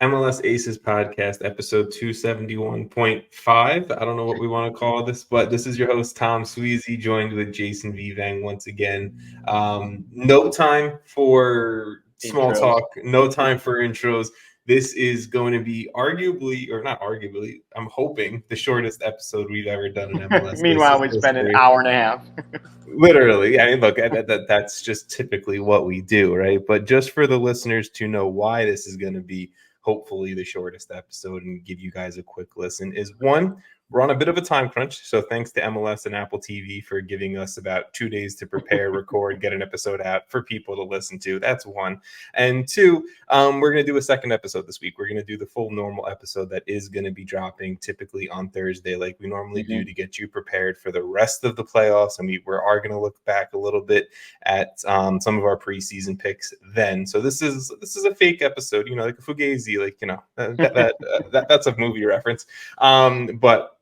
MLS Aces Podcast, episode 271.5. I don't know what we want to call this, but this is your host, Tom Sweezy, joined with Jason Vivang once again. No time for small Intros. talk, no time for intros. This is going to be arguably, or not arguably, I'm hoping, the shortest episode we've ever done in MLS. Meanwhile, we spent an hour and a half. Literally. I mean, look, that's just typically what we do, right? But just for the listeners to know why this is going to be hopefully the shortest episode and give you guys a quick listen is one, we're on a bit of a time crunch. So thanks to MLS and Apple TV for giving us about 2 days to prepare, record, get an episode out for people to listen to. That's one. And two, we're going to do a second episode this week. We're going to do the full normal episode that is going to be dropping typically on Thursday, like we normally do, to get you prepared for the rest of the playoffs. And we are going to look back a little bit at some of our preseason picks then. So this is a fake episode, like a Fugazi, that's a movie reference. But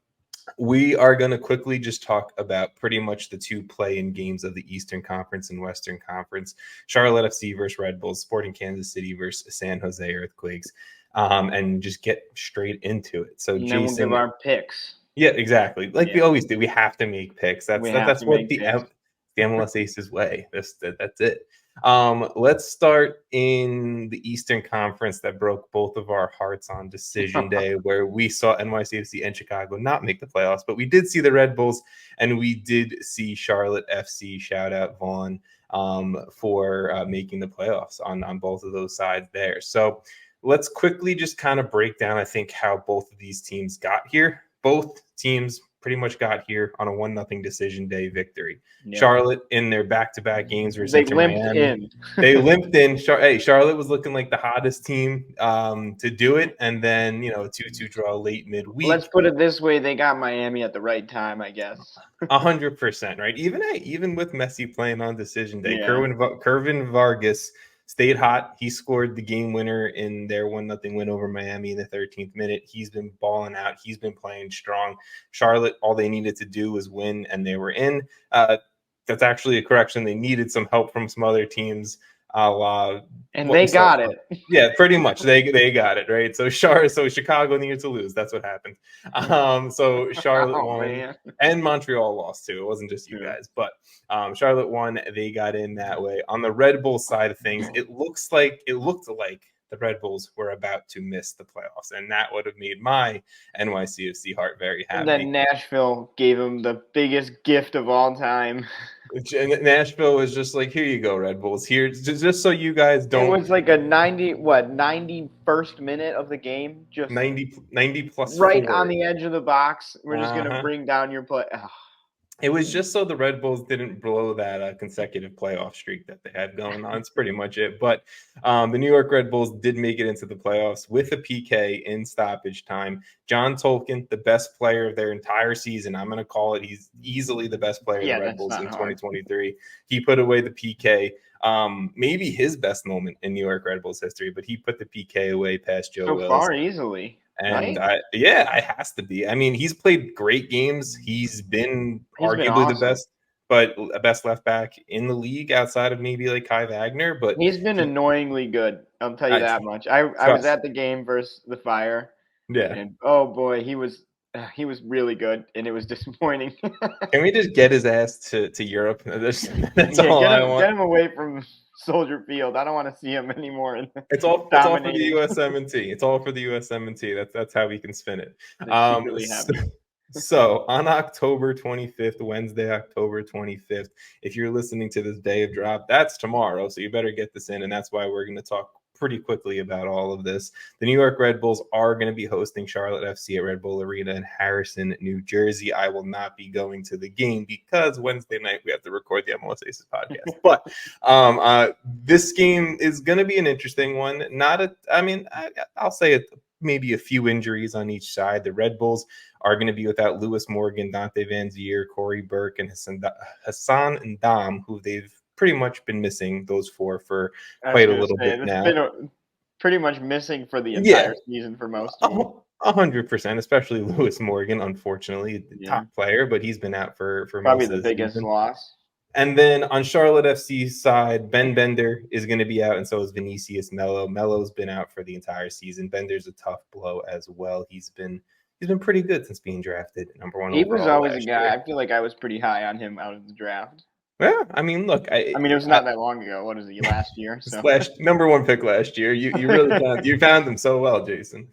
we are going to quickly just talk about pretty much the two play-in games of the Eastern Conference and Western Conference. Charlotte FC versus Red Bulls, Sporting Kansas City versus San Jose Earthquakes, and just get straight into it. So, and Jason, then we'll give our picks. Yeah, exactly. We always do. We have to make picks. That's what the MLS Aces way. That's it. Let's start in the Eastern Conference that broke both of our hearts on decision day, where we saw NYCFC and Chicago not make the playoffs, but we did see the Red Bulls and we did see Charlotte FC. Shout out Vaughn for making the playoffs on both of those sides there. So let's quickly just kind of break down, I think, how both of these teams got here. Both teams pretty much got here on a 1-0 decision day victory. Yeah. Charlotte in their back-to-back games versus Miami. They limped in. Charlotte was looking like the hottest team to do it, and then a 2-2 draw late midweek. Let's put it this way: they got Miami at the right time, I guess. 100%, right? Even with Messi playing on decision day, Kervin Vargas stayed hot. He scored the game winner in their 1-0 win over Miami in the 13th minute. He's been balling out. He's been playing strong. Charlotte, all they needed to do was win, and they were in. That's actually a correction. They needed some help from some other teams. And they got it. Yeah, pretty much. They got it, right? So Chicago needed to lose. That's what happened. So Charlotte won, and Montreal lost too. It wasn't just you guys, but Charlotte won. They got in that way. On the Red Bull side of things, it looked like the Red Bulls were about to miss the playoffs, and that would have made my NYCFC heart very happy. And then Nashville gave them the biggest gift of all time. And Nashville was just like, here you go, Red Bulls. Here, just so you guys don't. It was like a 91st minute of the game, just 90 plus right 4. on the edge of the box. We're just gonna bring down your play. It was just so the Red Bulls didn't blow that consecutive playoff streak that they had going on. It's pretty much it. But the New York Red Bulls did make it into the playoffs with a PK in stoppage time. John Tolkien, the best player of their entire season. I'm going to call it. He's easily the best player of the Red Bulls in 2023. He put away the PK. Maybe his best moment in New York Red Bulls history, but he put the PK away past Joe Wills. So far, easily. And it has to be. I mean, he's played great games. He's been arguably the best, but best left back in the league outside of maybe like Kai Wagner. But he's been annoyingly good. I'll tell you that much. I was at the game versus the Fire. Yeah. And oh boy, he was really good, and it was disappointing. Can we just get his ass to Europe? That's all I want. Get him away from Soldier Field. I don't want to see him anymore. It's all for the USMNT. It's all for the USMNT. That's how we can spin it. So on October 25th, Wednesday, October 25th, if you're listening to this day of drop, that's tomorrow. So you better get this in, and that's why we're going to talk pretty quickly about all of this. The New York Red Bulls are going to be hosting Charlotte FC at Red Bull Arena in Harrison, New Jersey. I will not be going to the game because Wednesday night we have to record the MLS Aces podcast. But this game is going to be an interesting one. I'll say it. Maybe a few injuries on each side. The Red Bulls are going to be without Lewis Morgan, Dante Van Zier, Corey Burke, and Hassan Ndam, who they've pretty much been missing those four for quite a little bit now. Been pretty much missing for the entire season for most teams. 100%, especially Lewis Morgan, unfortunately, the top player, but he's been out for probably the biggest loss. And then on Charlotte FC's side, Ben Bender is going to be out, and so is Vinicius Melo. Melo's been out for the entire season. Bender's a tough blow as well. He's been pretty good since being drafted number one overall. He was always a guy. I feel like I was pretty high on him out of the draft. Yeah, I mean, look, it was not that long ago. What is he, last year? So. Number one pick last year. You really found him so well, Jason.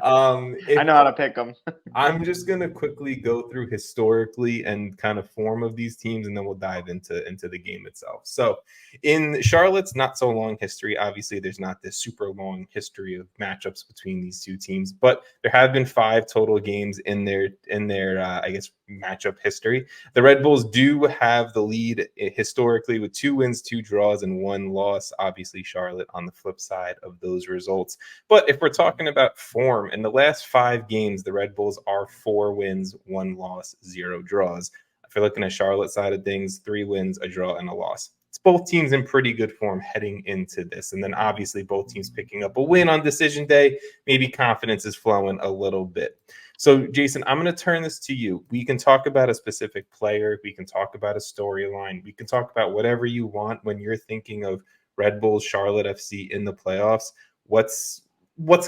I know how to pick them. I'm just gonna quickly go through historically and kind of form of these teams, and then we'll dive into the game itself. So, in Charlotte's not so long history, obviously there's not this super long history of matchups between these two teams, but there have been 5 total games in their I guess matchup history. The Red Bulls do have the lead historically with 2 wins, 2 draws, and 1 loss. Obviously, Charlotte on the flip side of those results. But if we're talking about form, in the last 5 games, the Red Bulls are 4 wins, 1 loss, 0 draws. If you're looking at Charlotte side of things, 3 wins, a draw, and a loss. It's both teams in pretty good form heading into this. And then obviously both teams picking up a win on decision day. Maybe confidence is flowing a little bit. So, Jason, I'm going to turn this to you. We can talk about a specific player. We can talk about a storyline. We can talk about whatever you want when you're thinking of Red Bulls, Charlotte FC in the playoffs. What's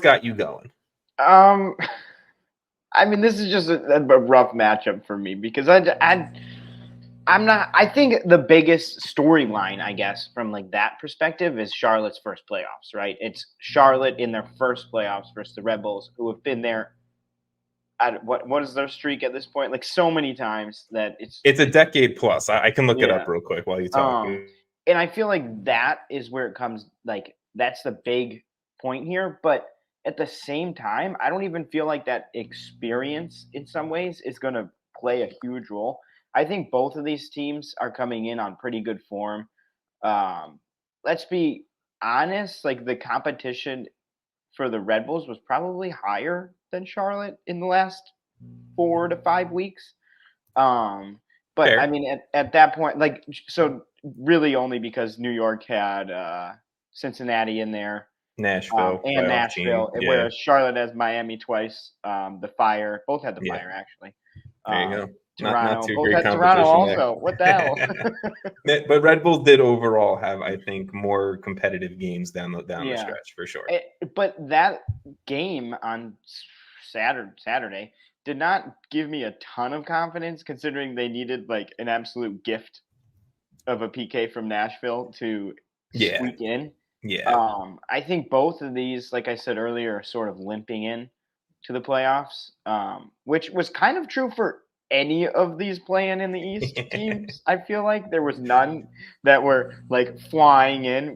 got you going? I mean, this is just a rough matchup for me because I'm not. I think the biggest storyline, I guess, from like that perspective, is Charlotte's first playoffs. Right? It's Charlotte in their first playoffs versus the Red Bulls, who have been there. What is their streak at this point? Like so many times that it's a decade plus. I can look it up real quick while you talk. And I feel like that is where it comes. Like that's the big point here, but at the same time, I don't even feel like that experience in some ways is going to play a huge role. I think both of these teams are coming in on pretty good form. Let's be honest, like the competition for the Red Bulls was probably higher than Charlotte in the last 4 to 5 weeks. But fair. I mean, at that point, like, so really only because New York had Cincinnati in there. Nashville and Nashville, whereas Charlotte has Miami twice. The Fire, both had the Fire actually. There you go. Toronto, not too both great had competition Toronto also. there. What the hell? But Red Bulls did overall have, I think, more competitive games down the stretch for sure. But that game on Saturday did not give me a ton of confidence, considering they needed like an absolute gift of a PK from Nashville to squeak in. Yeah. I think both of these, like I said earlier, are sort of limping in to the playoffs, which was kind of true for any of these playing in the East teams. I feel like there was none that were like flying in.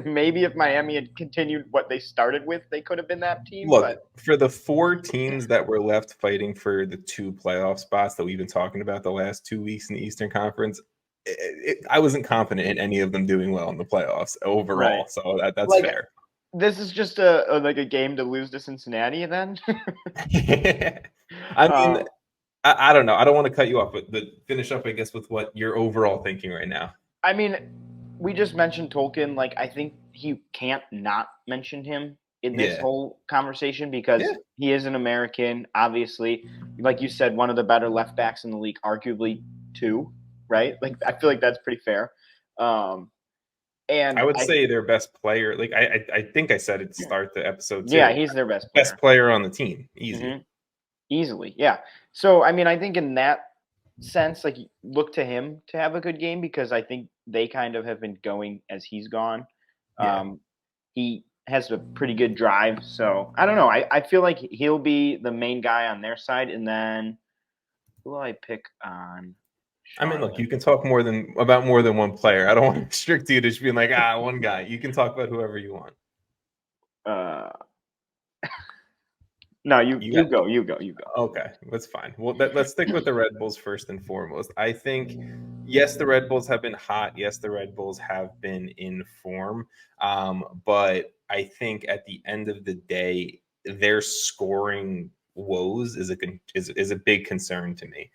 Maybe if Miami had continued what they started with, they could have been that team. Look, for the 4 teams that were left fighting for the 2 playoff spots that we've been talking about the last 2 weeks in the Eastern Conference, I wasn't confident in any of them doing well in the playoffs overall. Right. So that's like, fair. This is just a game to lose to Cincinnati then? I mean, I don't know. I don't want to cut you off, but finish up, I guess, with what you're overall thinking right now. I mean, we just mentioned Tolkien. Like, I think he can't not mention him in this whole conversation because he is an American, obviously. Like you said, one of the better left backs in the league, arguably 2, right? Like, I feel like that's pretty fair. And I would say their best player. Like, I think I said it to start the episode too. Yeah, he's their best player. Best player on the team. Easy. Mm-hmm. Easily, yeah. So, I mean, I think in that sense, like, look to him to have a good game because I think they kind of have been going as he's gone. Yeah. He has a pretty good drive. So, I don't know. I feel like he'll be the main guy on their side. And then who will I pick on? Charlotte? I mean, look, you can talk about more than one player. I don't want to restrict you to just being like, one guy. You can talk about whoever you want. No, you go. Okay, that's fine. Well, let's stick with the Red Bulls first and foremost. I think, yes, the Red Bulls have been hot. Yes, the Red Bulls have been in form. But I think at the end of the day, their scoring woes is a big concern to me.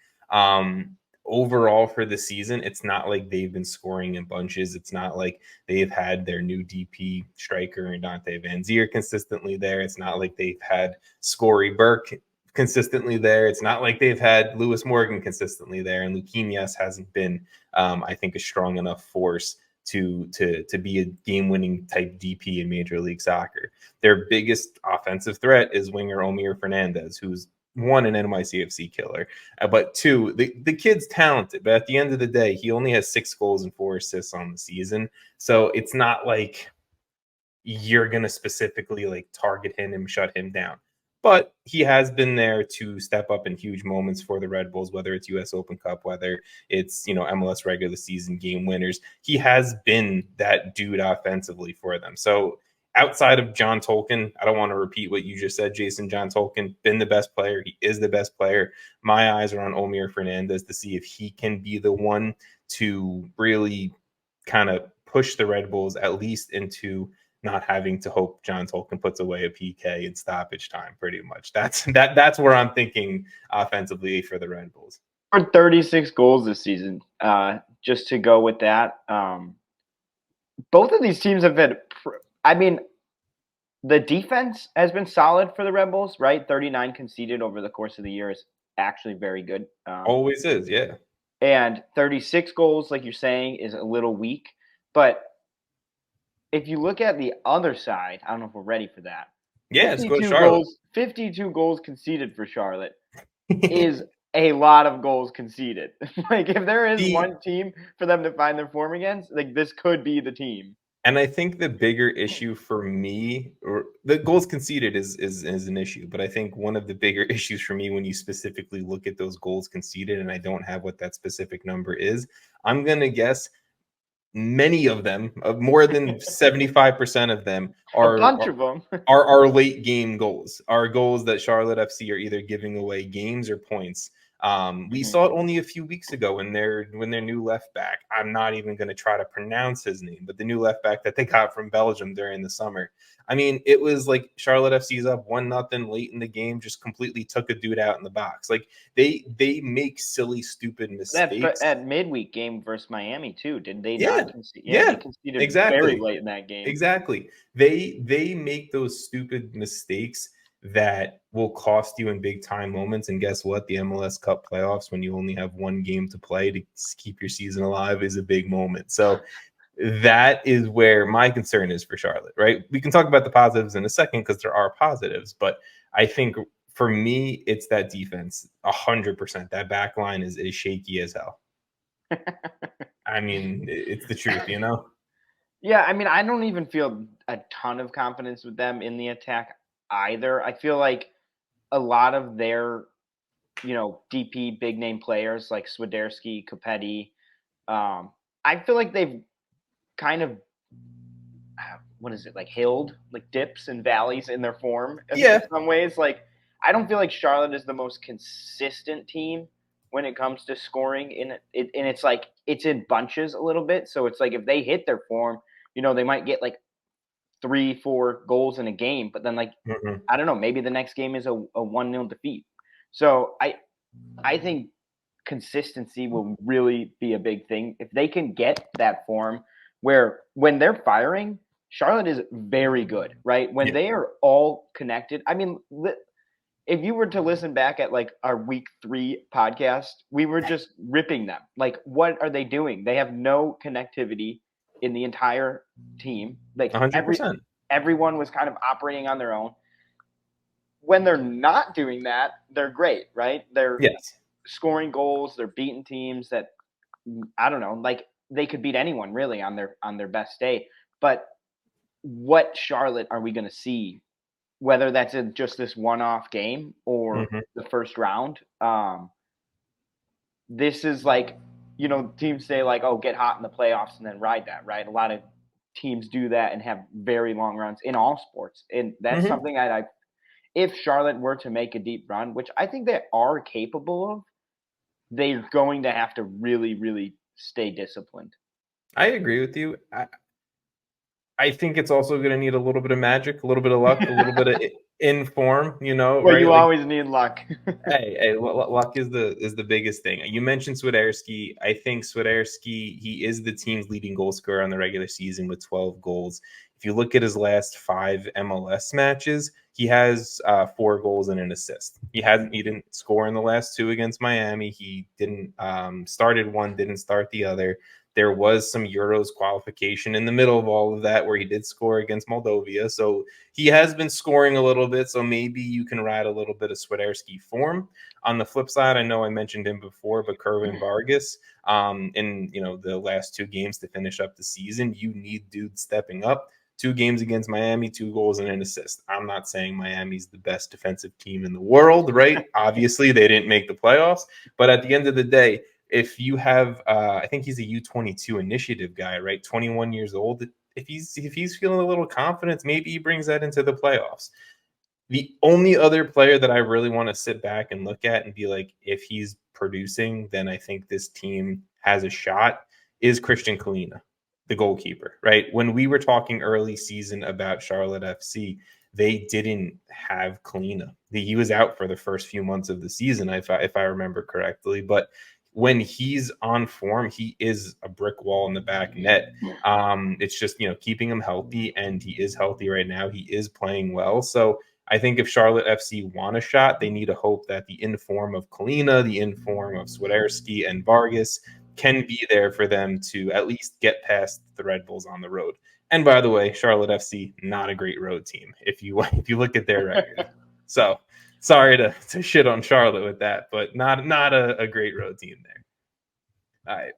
Overall for the season, it's not like they've been scoring in bunches. It's not like they've had their new DP striker and Dante Van Zier consistently there. It's not like they've had Scory Burke consistently there. It's not like they've had Lewis Morgan consistently there, and Luquinhas hasn't been, I think, a strong enough force to be a game-winning type DP in Major League Soccer. Their biggest offensive threat is winger Omir Fernandez, who's one, an NYCFC killer, but two, the kid's talented, but at the end of the day, he only has 6 goals and 4 assists on the season. So it's not like you're going to specifically like target him and shut him down. But he has been there to step up in huge moments for the Red Bulls, whether it's US Open Cup, whether it's, MLS regular season game winners. He has been that dude offensively for them. So outside of John Tolkien, I don't want to repeat what you just said, Jason. John Tolkien, been the best player. He is the best player. My eyes are on Omir Fernandez to see if he can be the one to really kind of push the Red Bulls at least into not having to hope John Tolkien puts away a PK in stoppage time. Pretty much. That's where I'm thinking offensively for the Red Bulls. For 36 goals this season, just to go with that. Both of these teams have had, the defense has been solid for the Red Bulls, right? 39 conceded over the course of the year is actually very good. Always is, yeah. And 36 goals, like you're saying, is a little weak. But if you look at the other side, I don't know if we're ready for that. Yeah, let's go to Charlotte. 52 goals conceded for Charlotte is a lot of goals conceded. Like, if there is one team for them to find their form against, like, this could be the team. And I think the bigger issue for me, or the goals conceded is an issue, but I think one of the bigger issues for me when you specifically look at those goals conceded, and I don't have what that specific number is, I'm going to guess many of them, more than 75% of them, are late game goals, are goals that Charlotte FC are either giving away games or points. We saw it only a few weeks ago when their new left back, I'm not even going to try to pronounce his name, but the new left back that they got from Belgium during the summer. I mean, it was like Charlotte FC's up 1-0 late in the game, just completely took a dude out in the box. Like they make silly, stupid mistakes. That midweek game versus Miami too, did they not concede? Yeah, they conceded exactly. Very late in that game. Exactly. They make those stupid mistakes that will cost you in big time moments. And guess what? The MLS Cup playoffs, when you only have one game to play to keep your season alive, is a big moment. So that is where my concern is for Charlotte, right? We can talk about the positives in a second because there are positives, but I think for me, it's that defense 100%. That back line is shaky as hell. I mean, it's the truth, Yeah, I mean, I don't even feel a ton of confidence with them in the attack either. I feel like a lot of their, DP big name players like Swiderski, Copetti, I feel like they've kind of, hilled, like dips and valleys in their form. Yeah. In some ways, like, I don't feel like Charlotte is the most consistent team when it comes to scoring and it's like it's in bunches a little bit. So it's like if they hit their form, they might get like 3-4 goals in a game, but then I don't know, maybe the next game is a 1-0 defeat. So I think consistency will really be a big thing. If they can get that form where when they're firing, Charlotte is very good, right? When they are all connected. I mean, if you were to listen back at like our week 3 podcast, we were just ripping them. Like, what are they doing? They have no connectivity in the entire team. Like 100%. Everyone was kind of operating on their own. When they're not doing that, they're great, right? They're scoring goals. They're beating teams that, I don't know, like they could beat anyone really on their best day. But what Charlotte are we going to see? Whether that's in just this one-off game or the first round, this is like, teams say like, oh, get hot in the playoffs and then ride that, right? A lot of teams do that and have very long runs in all sports. And that's something if Charlotte were to make a deep run, which I think they are capable of, they're going to have to really, really stay disciplined. I agree with you. I think it's also going to need a little bit of magic, a little bit of luck, a little bit of in form, Well, right? You always need luck. hey, luck is the biggest thing. You mentioned Swiderski. I think Swiderski, he is the team's leading goal scorer on the regular season with 12 goals. If you look at his last 5 MLS matches, he has 4 goals and an assist. He didn't score in the last 2 against Miami. He didn't started one, didn't start the other. There was some Euros qualification in the middle of all of that where he did score against Moldova. So he has been scoring a little bit. So maybe you can ride a little bit of Swiderski form. On the flip side, I know I mentioned him before, but Kerwin Vargas, in the last 2 games to finish up the season, you need dudes stepping up. 2 games against Miami, 2 goals and an assist. I'm not saying Miami's the best defensive team in the world, right? Obviously, they didn't make the playoffs. But at the end of the day, if you have, I think he's a U22 initiative guy, right? 21 years old. If he's feeling a little confidence, maybe he brings that into the playoffs. The only other player that I really want to sit back and look at and be like, if he's producing, then I think this team has a shot, is Christian Kalina, the goalkeeper, right? When we were talking early season about Charlotte FC, they didn't have Kalina. He was out for the first few months of the season, if I remember correctly. But when he's on form, he is a brick wall in the back net. It's just, keeping him healthy, and he is healthy right now. He is playing well. So I think if Charlotte FC want a shot, they need to hope that the inform of Kalina, the inform of Swiderski and Vargas can be there for them to at least get past the Red Bulls on the road. And by the way, Charlotte FC, not a great road team if you look at their record. So sorry to shit on Charlotte with that, but not a great road team there. All right.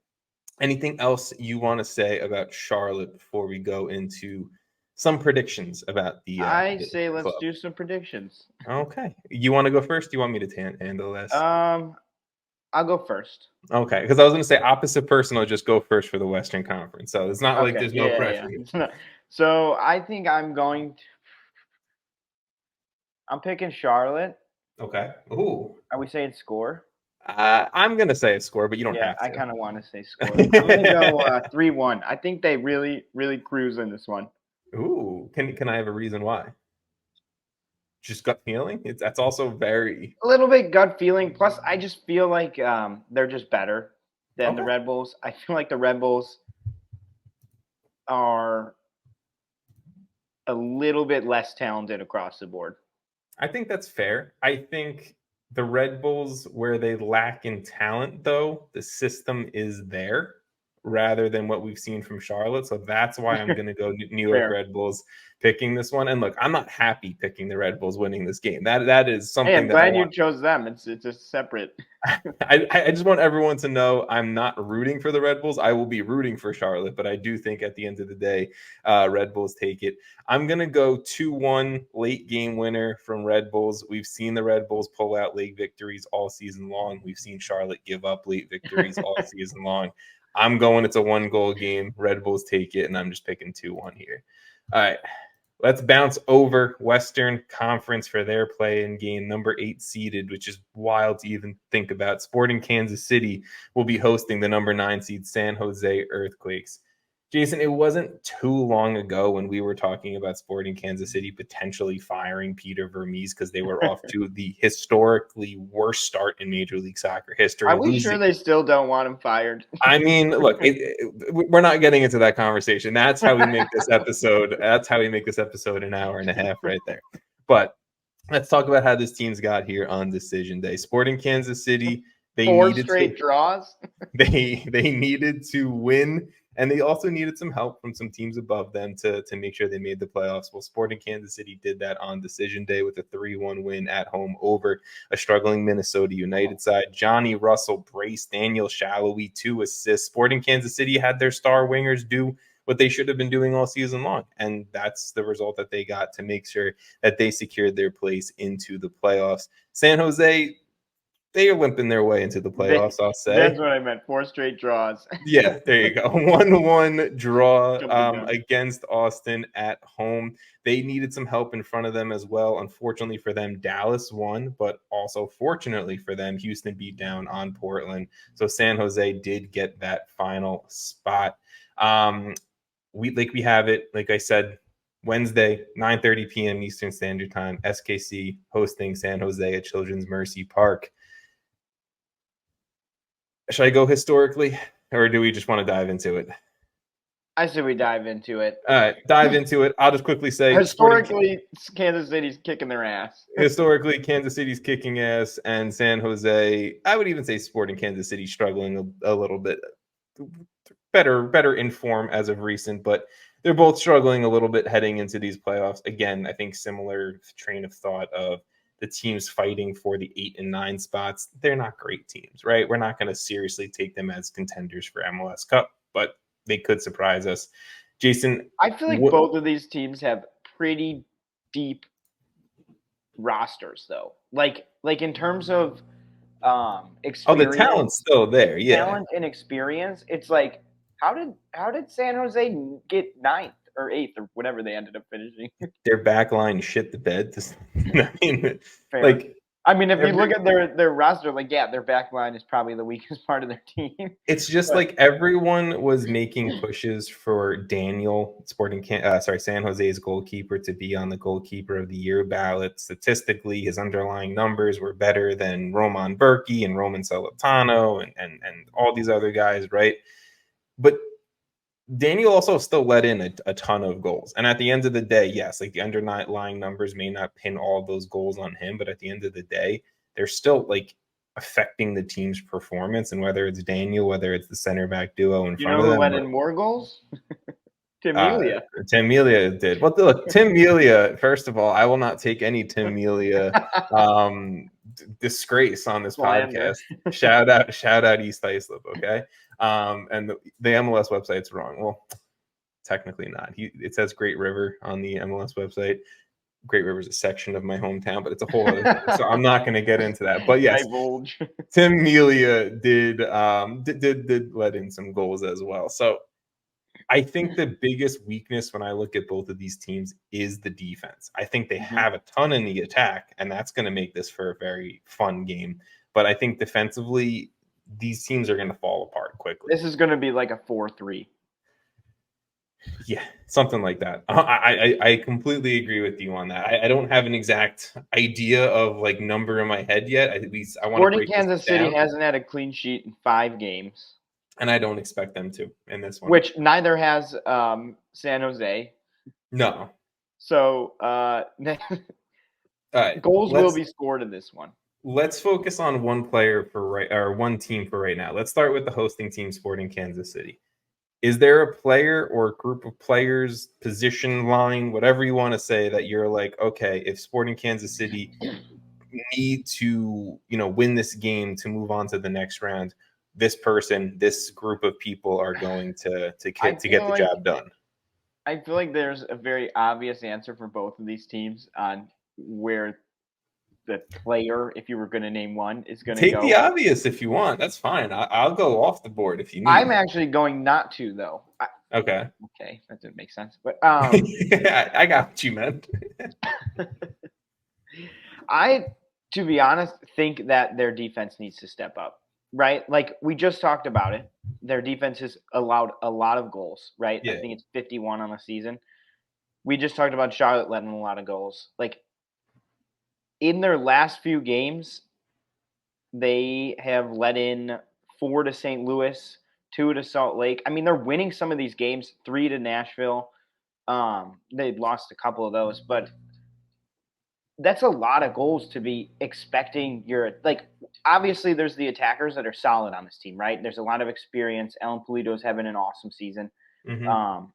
Anything else you want to say about Charlotte before we go into some predictions about the I say let's club? do some predictions. Okay. You want to go first? Do you want me to handle this? I'll go first. Okay, because I was going to say opposite person will just go first for the Western Conference. So it's not like there's no pressure. Yeah. So I think I'm picking Charlotte. Okay. Ooh. Are we saying score? I'm going to say a score, but you don't have to. I kind of want to say score. I'm going to go 3-1. I think they really, really cruise in this one. Ooh. Can I have a reason why? Just gut feeling? That's also very... A little bit gut feeling. Plus, I just feel like they're just better than the Red Bulls. I feel like the Red Bulls are a little bit less talented across the board. I think that's fair. I think the Red Bulls, where they lack in talent, though, the system is there rather than what we've seen from Charlotte. So that's why I'm going to go New York Red Bulls picking this one. And look, I'm not happy picking the Red Bulls winning this game. That is something I'm glad you chose them. It's a separate. I just want everyone to know I'm not rooting for the Red Bulls. I will be rooting for Charlotte, but I do think at the end of the day, Red Bulls take it. I'm going to go 2-1 late game winner from Red Bulls. We've seen the Red Bulls pull out late victories all season long. We've seen Charlotte give up late victories all season long. I'm going, it's a 1-goal game. Red Bulls take it, and I'm just picking 2-1 here. All right. Let's bounce over Western Conference for their play-in game, number 8 seeded, which is wild to even think about. Sporting Kansas City will be hosting the number 9 seed San Jose Earthquakes. Jason, it wasn't too long ago when we were talking about Sporting Kansas City potentially firing Peter Vermees because they were off to the historically worst start in Major League Soccer history. Are we sure they still don't want him fired? I mean, look, we're not getting into that conversation. That's how we make this episode. That's how we make this episode an hour and a half right there. But let's talk about how this team's got here on decision day. Sporting Kansas City, they 4 needed straight draws. They needed to win. And they also needed some help from some teams above them to make sure they made the playoffs. Well, Sporting Kansas City did that on decision day with a 3-1 win at home over a struggling Minnesota United side. Johnny Russell braced Daniel Shallowy 2 assists. Sporting Kansas City had their star wingers do what they should have been doing all season long. And that's the result that they got to make sure that they secured their place into the playoffs. San Jose, they are limping their way into the playoffs, I'll say. That's what I meant. 4 straight draws. Yeah, there you go. 1-1 draw against Austin at home. They needed some help in front of them as well. Unfortunately for them, Dallas won, but also fortunately for them, Houston beat down on Portland. So San Jose did get that final spot. We have it, like I said, Wednesday, 9:30 p.m. Eastern Standard Time, SKC hosting San Jose at Children's Mercy Park. Should I go historically, or do we just want to dive into it? I say we dive into it. All right, dive into it. I'll just quickly say historically, Kansas City's kicking their ass. Historically, Kansas City's kicking ass, and San Jose, I would even say Sporting Kansas City struggling a little bit. Better in form as of recent, but they're both struggling a little bit heading into these playoffs. Again, I think similar train of thought of the teams fighting for the 8 and 9 spots. They're not great teams, right? We're not going to seriously take them as contenders for MLS Cup, but they could surprise us. Jason, I feel like both of these teams have pretty deep rosters, though. Like in terms of experience. Oh, the talent's still there. Yeah, talent and experience. It's like how did San Jose get 9th or 8th or whatever they ended up finishing? Their back line shit the bed. I mean, Fair. like. I mean, if you look at their roster, like, yeah, their back line is probably the weakest part of their team. It's just like everyone was making pushes for Daniel, San Jose's goalkeeper, to be on the goalkeeper of the year ballot. Statistically, his underlying numbers were better than Roman Berkey and Roman Celentano and all these other guys, right? But Daniel also still let in a ton of goals. And at the end of the day, yes, like the underlying numbers may not pin all those goals on him, but at the end of the day, they're still like affecting the team's performance. And whether it's Daniel, whether it's the center back duo in front of them. You know who let in more goals? Tim Melia. Tim Melia did. Well, look, Tim Melia, first of all, I will not take any Tim Melia disgrace on this podcast. Shout out East Islip, okay? And the MLS website's wrong. Well, technically not. It says Great River on the MLS website. Great River is a section of my hometown, but it's a whole other thing, so I'm not going to get into that. But yes, Tim Melia did let in some goals as well. So I think the biggest weakness when I look at both of these teams is the defense. I think they have a ton in the attack, and that's going to make this for a very fun game. But I think defensively, these teams are going to fall apart quickly. This is going to be like a 4-3. Yeah, something like that. I completely agree with you on that. I don't have an exact idea of like number in my head yet. At least I want to break Kansas City hasn't had a clean sheet in 5 games. And I don't expect them to in this one. Which neither has San Jose. No. So goals will be scored in this one. Let's focus on one team for right now. Let's start with the hosting team, Sporting Kansas City. Is there a player or a group of players, position line, whatever you want to say, that you're like, okay, if Sporting Kansas City need to, win this game to move on to the next round, this group of people are going to get the job done? I feel like there's a very obvious answer for both of these teams on where the player, if you were going to name one, is going to go. Take the obvious if you want. That's fine. I'll go off the board if you need. I'm actually going not to, though. Okay. Okay, that didn't make sense. But I got what you meant. To be honest, think that their defense needs to step up. Right? Like we just talked about it. Their defense has allowed a lot of goals, right? Yeah. I think it's 51 on the season. We just talked about Charlotte letting a lot of goals. Like in their last few games, they have let in 4 to St. Louis, 2 to Salt Lake. I mean, they're winning some of these games, 3 to Nashville. They've lost a couple of those, but that's a lot of goals to be expecting. Obviously there's the attackers that are solid on this team, right? There's a lot of experience. Alan Pulido's having an awesome season. Mm-hmm.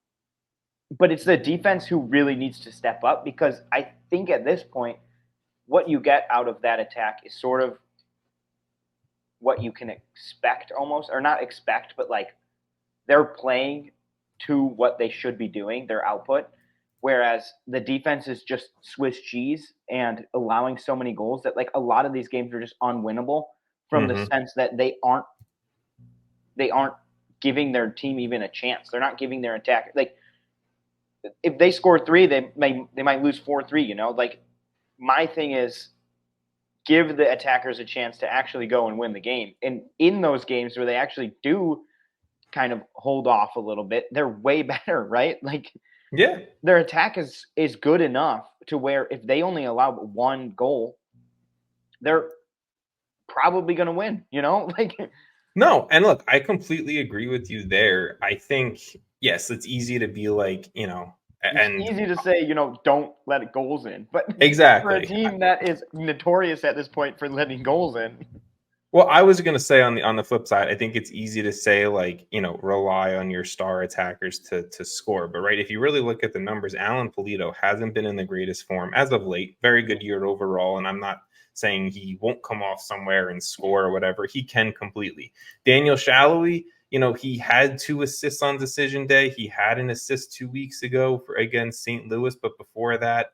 But it's the defense who really needs to step up, because I think at this point, what you get out of that attack is sort of what you can expect almost, or not expect, but like they're playing to what they should be doing, their output. Whereas the defense is just Swiss cheese and allowing so many goals that like a lot of these games are just unwinnable from the sense that they aren't giving their team even a chance. They're not giving their attack, like if they score 3, they might lose 4-3. Like my thing is give the attackers a chance to actually go and win the game. And in those games where they actually do kind of hold off a little bit, they're way better, right? Like. Yeah, their attack is good enough to where if they only allow 1 goal, they're probably going to win, Like no, and look, I completely agree with you there. I think, yes, it's easy to be like, It's and easy to say, don't let goals in, but for a exactly. team that is notorious at this point for letting goals in. Well, I was going to say on the flip side, I think it's easy to say like, rely on your star attackers to score. But right, if you really look at the numbers, Alan Polito hasn't been in the greatest form as of late. Very good year overall, and I'm not saying he won't come off somewhere and score or whatever. He can completely. Daniel Shallowy, he had 2 assists on decision day. He had an assist 2 weeks ago against St. Louis, but before that,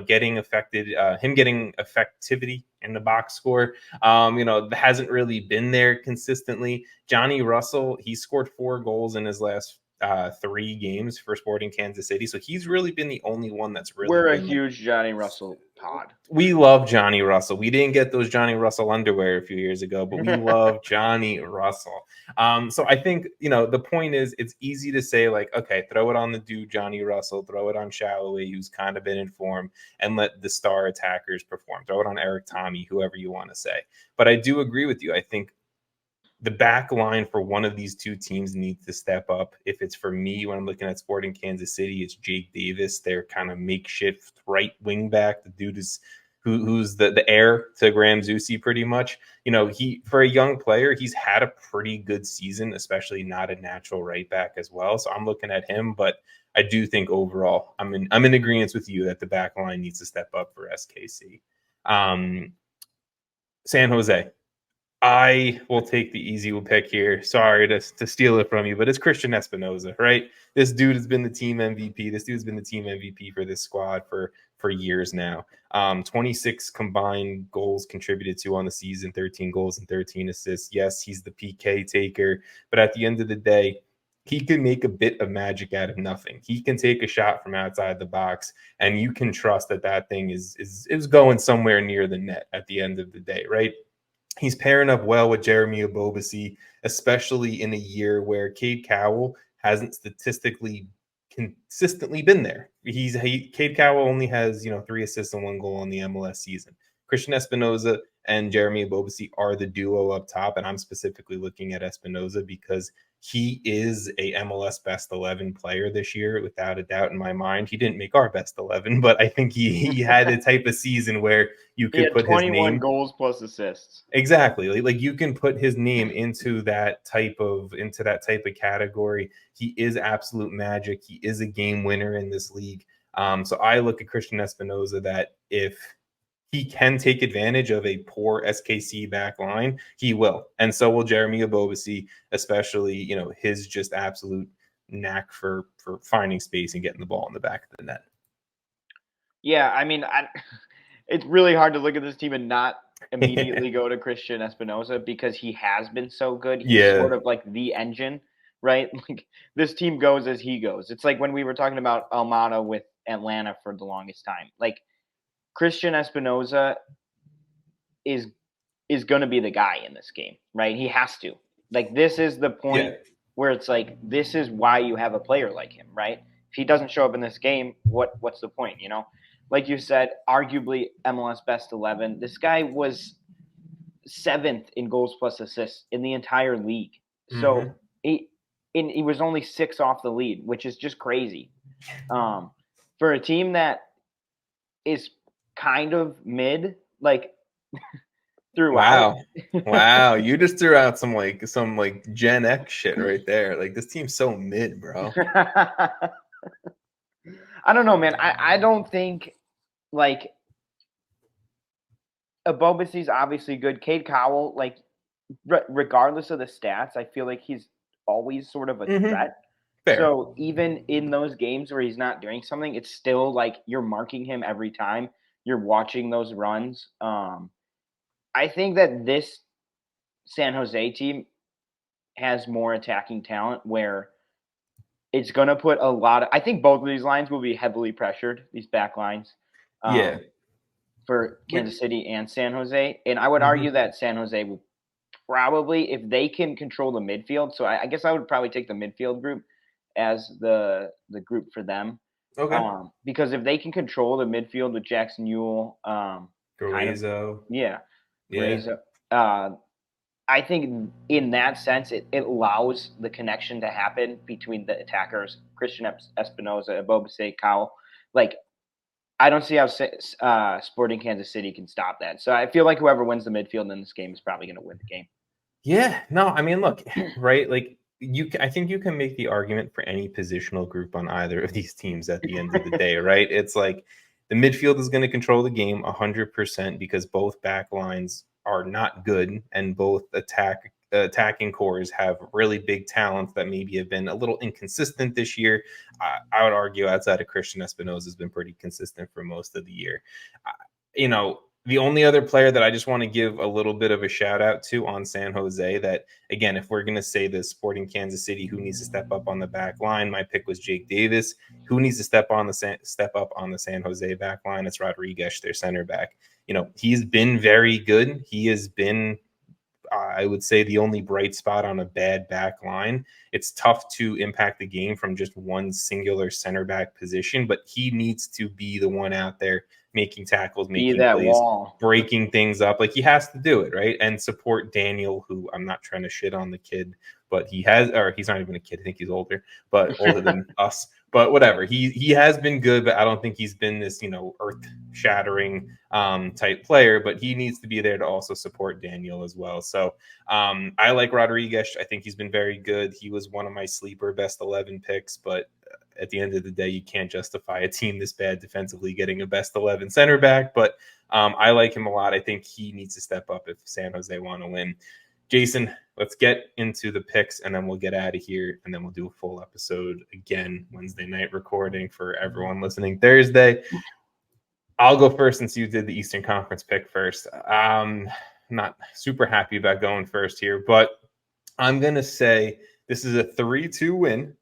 getting effectivity in the box score hasn't really been there consistently. Johnny Russell, he scored 4 goals in his last 3 games for Sporting Kansas City. So he's really been the only one that's really We're a been huge Johnny Russell pod. we love Johnny Russell. We didn't get those Johnny Russell underwear a few years ago, but we love Johnny Russell. So I think, the point is it's easy to say like, okay, throw it on the dude, Johnny Russell, throw it on Shallowy, who's kind of been in form, and let the star attackers perform. Throw it on Eric Tommy, whoever you want to say. But I do agree with you. I think the back line for one of these two teams needs to step up. If it's for me, when I'm looking at Sporting Kansas City, it's Jake Davis, their kind of makeshift right wing back. The dude is who's the heir to Graham Zusi pretty much. He, for a young player, he's had a pretty good season, especially not a natural right back as well. So I'm looking at him, but I do think overall I'm in agreement with you that the back line needs to step up for SKC. San Jose. I will take the easy pick here. Sorry to steal it from you, but it's Christian Espinoza, right? This dude has been the team MVP. This dude's been the team MVP for this squad for years now. 26 combined goals contributed to on the season, 13 goals and 13 assists. Yes, he's the PK taker, but at the end of the day, he can make a bit of magic out of nothing. He can take a shot from outside the box, and you can trust that thing is going somewhere near the net at the end of the day, right? He's pairing up well with Jeremy Ebobisse, especially in a year where Cade Cowell hasn't statistically consistently been there. Cade Cowell only has 3 assists and 1 goal on the MLS season. Christian Espinoza and Jeremy Ebobisse are the duo up top, and I'm specifically looking at Espinoza because he is a MLS best 11 player this year, without a doubt in my mind. He didn't make our best 11, but I think he had a type of season where you could put his 21 goals plus assists. Exactly. Like you can put his name into that type of category. He is absolute magic. He is a game winner in this league. So I look at Christian Espinoza that if he can take advantage of a poor SKC back line, he will. And so will Jeremy Ebobisse, especially, his just absolute knack for finding space and getting the ball in the back of the net. Yeah, I mean, it's really hard to look at this team and not immediately go to Christian Espinoza because he has been so good. He's sort of like the engine, right? Like this team goes as he goes. It's like when we were talking about Almada with Atlanta for the longest time. Like Christian Espinoza is going to be the guy in this game, right? He has to. Like this is the point where it's like this is why you have a player like him, right? If he doesn't show up in this game, what's the point, Like you said, arguably MLS best 11. This guy was 7th in goals plus assists in the entire league. So he was only 6 off the lead, which is just crazy. For a team that is kind of mid, like throughout. Wow. You just threw out some Gen X shit right there. Like this team's so mid, bro. I don't know, man. I don't think like Ebobisse's obviously good. Cade Cowell, like regardless of the stats, I feel like he's always sort of a threat. Fair. So even in those games where he's not doing something, it's still like you're marking him every time. You're watching those runs. I think that this San Jose team has more attacking talent where it's going to put a lot of – I think both of these lines will be heavily pressured, these back lines. For Kansas City and San Jose. And I would argue that San Jose will probably, if they can control the midfield, so I guess I would probably take the midfield group as the group for them. Okay. Because if they can control the midfield with Jackson Ewell, Guerrezo. Guerrezo, I think in that sense, it allows the connection to happen between the attackers, Christian Espinoza, Abobase, Kyle. Like, I don't see how Sporting Kansas City can stop that. So I feel like whoever wins the midfield in this game is probably going to win the game. Yeah, no, I mean, look, right? Like I think you can make the argument for any positional group on either of these teams at the end of the day, right? It's like the midfield is going to control the game 100% because both back lines are not good and both attacking cores have really big talents that maybe have been a little inconsistent this year. I would argue outside of Christian Espinoza has been pretty consistent for most of the year. The only other player that I just want to give a little bit of a shout out to on San Jose that, again, if we're going to say the Sporting Kansas City, who needs to step up on the back line, my pick was Jake Davis. Who needs to step up on the San Jose back line? It's Rodriguez, their center back. He's been very good. He has been, I would say, the only bright spot on a bad back line. It's tough to impact the game from just one singular center back position, but he needs to be the one out there making tackles, making plays, breaking things up. Like, he has to do it, right? And support Daniel, who I'm not trying to shit on the kid, but he's not even a kid. I think he's older than us. But whatever. He has been good, but I don't think he's been this, earth-shattering type player. But he needs to be there to also support Daniel as well. So I like Rodriguez. I think he's been very good. He was one of my sleeper best 11 picks, but at the end of the day, you can't justify a team this bad defensively getting a best 11 center back. But I like him a lot. I think he needs to step up if San Jose want to win. Jason, let's get into the picks, and then we'll get out of here, and then we'll do a full episode again Wednesday night recording for everyone listening Thursday. I'll go first since you did the Eastern Conference pick first. Not super happy about going first here, but I'm going to say this is a 3-2 win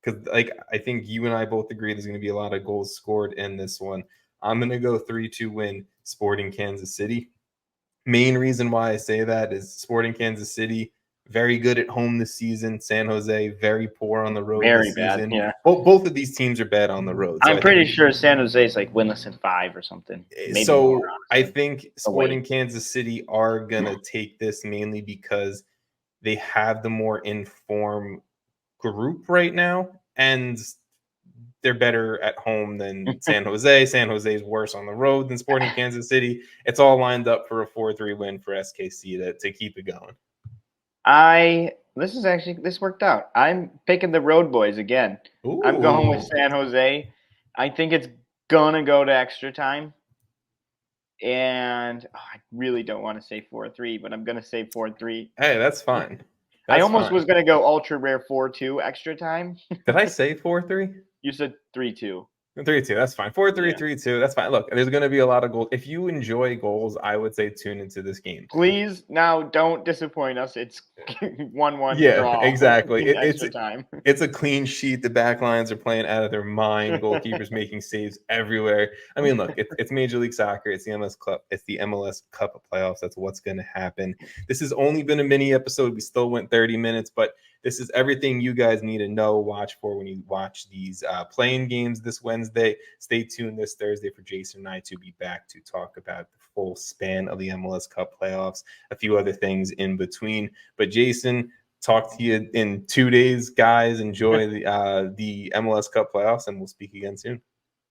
because, I think you and I both agree there's going to be a lot of goals scored in this one. I'm going to go 3-2 win Sporting Kansas City. Main reason why I say that is Sporting Kansas City, very good at home this season. San Jose, very poor on the road this season. Yeah. Both of these teams are bad on the road. So I'm pretty sure San Jose is like winless in 5 or something. Maybe so more, I think Sporting Kansas City are going to take this mainly because they have the more informed group right now, and they're better at home than San Jose. San Jose is worse on the road than Sporting Kansas City. It's all lined up for a 4-3 win for SKC to keep it going. This worked out. I'm picking the Road Boys again. Ooh. I'm going with San Jose. I think it's gonna go to extra time. And I really don't want to say 4-3, but I'm gonna say 4-3. Hey, that's fine. I almost was gonna go ultra rare 4-2 extra time. Did I say 4-3? You said 3-2. 3-2, that's fine. 4-3, 3-2, that's fine. Look, there's going to be a lot of goals. If you enjoy goals, I would say tune into this game. Please, now don't disappoint us. It's 1-1 yeah, draw. Exactly. Time. It's a clean sheet. The back lines are playing out of their mind. Goalkeepers making saves everywhere. I mean, look, it's Major League Soccer. It's the MLS Cup. It's the MLS Cup Playoffs. That's what's going to happen. This has only been a mini episode. We still went 30 minutes, but this is everything you guys need to know, watch for when you watch these play-in games this Wednesday. Stay tuned this Thursday for Jason and I to be back to talk about the full span of the MLS Cup playoffs, a few other things in between. But Jason, talk to you in 2 days, guys. Enjoy the MLS Cup playoffs, and we'll speak again soon.